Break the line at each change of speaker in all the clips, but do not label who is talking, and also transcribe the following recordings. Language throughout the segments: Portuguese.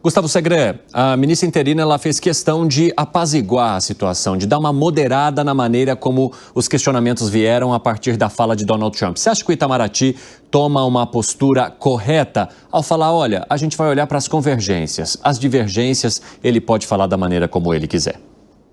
Gustavo Segré, a ministra interina ela fez questão de apaziguar a situação, de dar uma moderada na maneira como os questionamentos vieram a partir da fala de Donald Trump. Você acha que o Itamaraty toma uma postura correta ao falar, olha, a gente vai olhar para as convergências, as divergências, ele pode falar da maneira como ele quiser?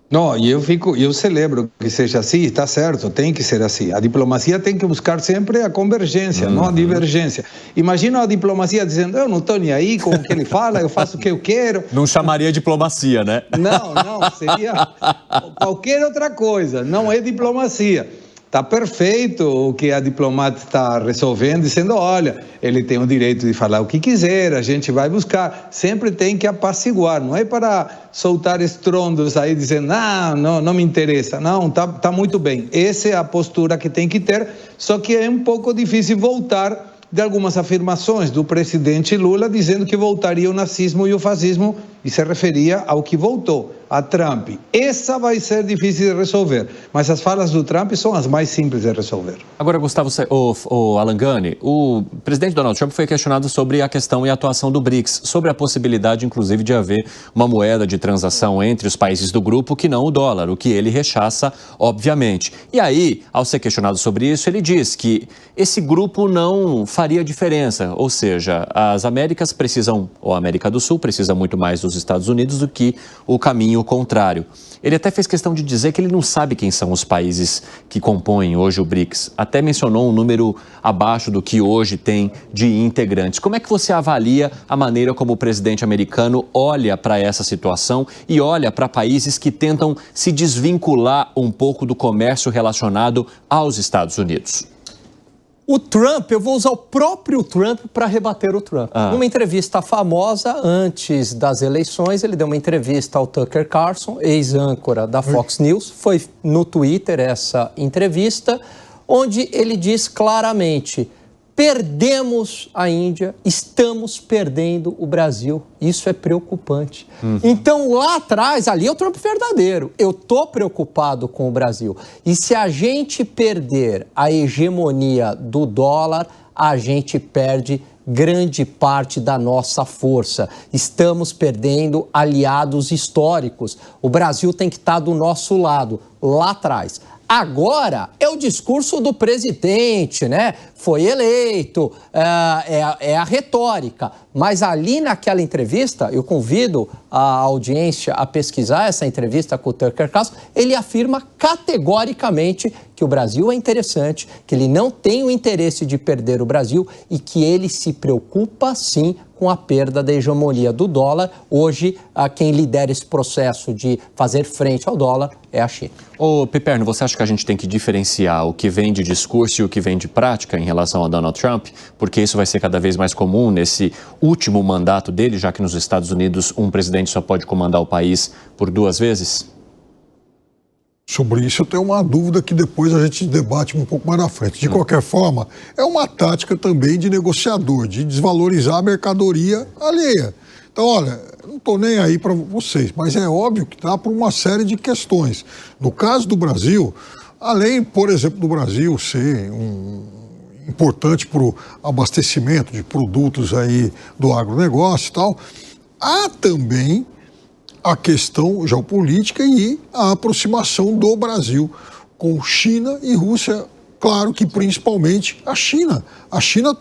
Não, e eu celebro que seja assim, está certo, tem que ser assim. A diplomacia tem que buscar sempre a convergência, não a divergência. Imagina a diplomacia dizendo, eu não estou nem aí com o que ele fala, eu faço o que eu quero.
Não chamaria diplomacia, né?
Não, seria qualquer outra coisa, não é diplomacia. Está perfeito o que a diplomata está resolvendo, dizendo, olha, ele tem o direito de falar o que quiser, a gente vai buscar. Sempre tem que apaziguar, não é para soltar estrondos aí dizendo, não me interessa. Não, tá muito bem. Essa é a postura que tem que ter, só que é um pouco difícil voltar de algumas afirmações do presidente Lula dizendo que voltaria o nazismo e o fascismo e se referia ao que voltou, a Trump. Essa vai ser difícil de resolver, mas as falas do Trump são as mais simples de resolver.
Agora, Gustavo, o Alan Gani, o presidente Donald Trump foi questionado sobre a questão e a atuação do BRICS, sobre a possibilidade, inclusive, de haver uma moeda de transação entre os países do grupo que não o dólar, o que ele rechaça, obviamente. E aí, ao ser questionado sobre isso, ele diz que esse grupo não faria diferença, ou seja, as Américas precisam, ou a América do Sul precisa muito mais dos Estados Unidos do que o caminho contrário. Ele até fez questão de dizer que ele não sabe quem são os países que compõem hoje o BRICS. Até mencionou um número abaixo do que hoje tem de integrantes. Como é que você avalia a maneira como o presidente americano olha para essa situação e olha para países que tentam se desvincular um pouco do comércio relacionado aos Estados Unidos?
O Trump, eu vou usar o próprio Trump para rebater o Trump. Numa entrevista famosa, antes das eleições, ele deu uma entrevista ao Tucker Carlson, ex-âncora da Fox News. Foi no Twitter essa entrevista, onde ele diz claramente, perdemos a Índia, estamos perdendo o Brasil. Isso é preocupante. Então, lá atrás, ali é o Trump verdadeiro. Eu estou preocupado com o Brasil. E se a gente perder a hegemonia do dólar, a gente perde grande parte da nossa força. Estamos perdendo aliados históricos. O Brasil tem que estar do nosso lado, lá atrás. Agora é o discurso do presidente, né? Foi eleito, é a retórica. Mas ali naquela entrevista, eu convido a audiência a pesquisar essa entrevista com o Tucker Carlson, ele afirma categoricamente que o Brasil é interessante, que ele não tem o interesse de perder o Brasil e que ele se preocupa, sim, com a perda da hegemonia do dólar. Hoje, quem lidera esse processo de fazer frente ao dólar é a China.
Ô, Piperno, você acha que a gente tem que diferenciar o que vem de discurso e o que vem de prática em relação a Donald Trump? Porque isso vai ser cada vez mais comum nesse último mandato dele, já que nos Estados Unidos um presidente só pode comandar o país por 2 vezes?
Sobre isso eu tenho uma dúvida que depois a gente debate um pouco mais na frente. De qualquer forma, é uma tática também de negociador, de desvalorizar a mercadoria alheia. Então, olha, não estou nem aí para vocês, mas é óbvio que está por uma série de questões. No caso do Brasil, além, por exemplo, do Brasil ser importante para o abastecimento de produtos aí do agronegócio e tal, há também a questão geopolítica e a aproximação do Brasil com China e Rússia, claro que principalmente a China. A China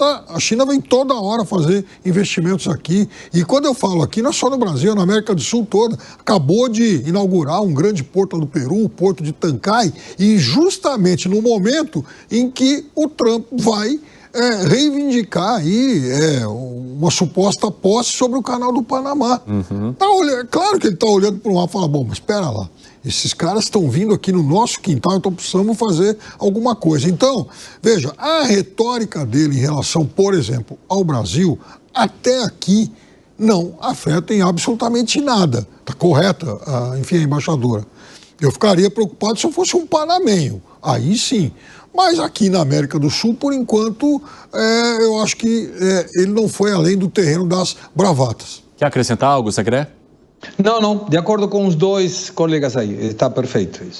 vem toda hora fazer investimentos aqui, e quando eu falo aqui, não é só no Brasil, é na América do Sul toda. Acabou de inaugurar um grande porto do Peru, o porto de Tancay, e justamente no momento em que o Trump vai reivindicar aí uma suposta posse sobre o canal do Panamá. Claro que ele está olhando para um lado e fala, bom, mas espera lá, esses caras estão vindo aqui no nosso quintal, então precisamos fazer alguma coisa. Então, veja, a retórica dele em relação, por exemplo, ao Brasil, até aqui não afeta em absolutamente nada. Está correta, enfim, a embaixadora. Eu ficaria preocupado se eu fosse um panamenho, aí sim. Mas aqui na América do Sul, por enquanto, eu acho que ele não foi além do terreno das bravatas.
Quer acrescentar algo, Segré?
Não, de acordo com os dois colegas aí, está perfeito isso.